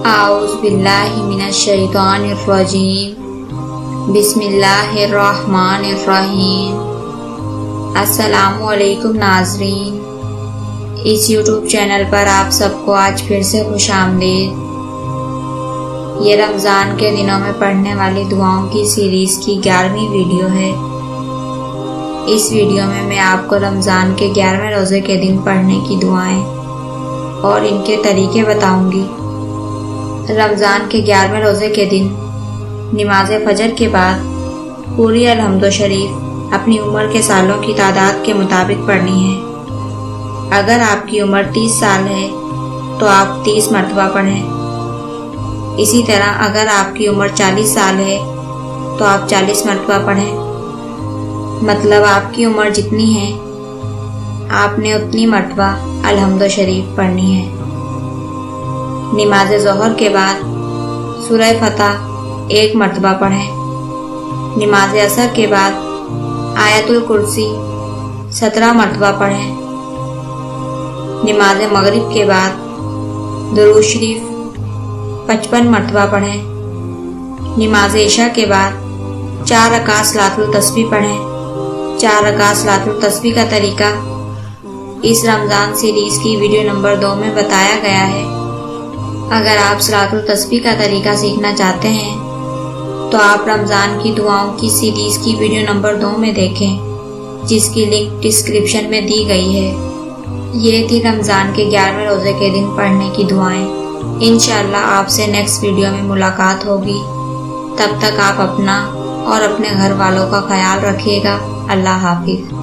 اعوذ باللہ من الشیطان الرجیم بسم اللہ الرحمن الرحیم۔ السلام علیکم ناظرین، اس یوٹیوب چینل پر آپ سب کو آج پھر سے خوش آمدید۔ یہ رمضان کے دنوں میں پڑھنے والی دعاؤں کی سیریز کی 11ویں ویڈیو ہے۔ اس ویڈیو میں میں آپ کو رمضان کے 11ویں روزے کے دن پڑھنے کی دعائیں اور ان کے طریقے بتاؤں گی۔ رمضان کے 11ویں روزے کے دن نماز فجر کے بعد پوری الحمد شریف اپنی عمر کے سالوں کی تعداد کے مطابق پڑھنی ہے۔ اگر آپ کی عمر 30 سال ہے تو آپ 30 مرتبہ پڑھیں۔ اسی طرح اگر آپ کی عمر 40 سال ہے تو آپ 40 مرتبہ پڑھیں۔ مطلب آپ کی عمر جتنی ہے آپ نے اتنی مرتبہ الحمد شریف پڑھنی ہے۔ نماز ظہر کے بعد سورہ فتح 1 مرتبہ پڑھیں۔ نماز عصر کے بعد آیت الکرسی 17 مرتبہ پڑھیں۔ نماز مغرب کے بعد درود شریف 55 مرتبہ پڑھیں۔ نماز عشاء کے بعد 4 رکعت صلاۃ التسبیح پڑھیں۔ 4 رکعت صلاۃ التسبیح کا طریقہ اس رمضان سیریز کی ویڈیو نمبر 2 میں بتایا گیا ہے۔ اگر آپ صلاۃ التسبیح کا طریقہ سیکھنا چاہتے ہیں تو آپ رمضان کی دعاؤں کی سیریز کی ویڈیو نمبر 2 میں دیکھیں، جس کی لنک ڈسکرپشن میں دی گئی ہے۔ یہ تھی رمضان کے 11ویں روزے کے دن پڑھنے کی دعائیں۔ انشاءاللہ آپ سے نیکسٹ ویڈیو میں ملاقات ہوگی۔ تب تک آپ اپنا اور اپنے گھر والوں کا خیال رکھیے گا۔ اللہ حافظ۔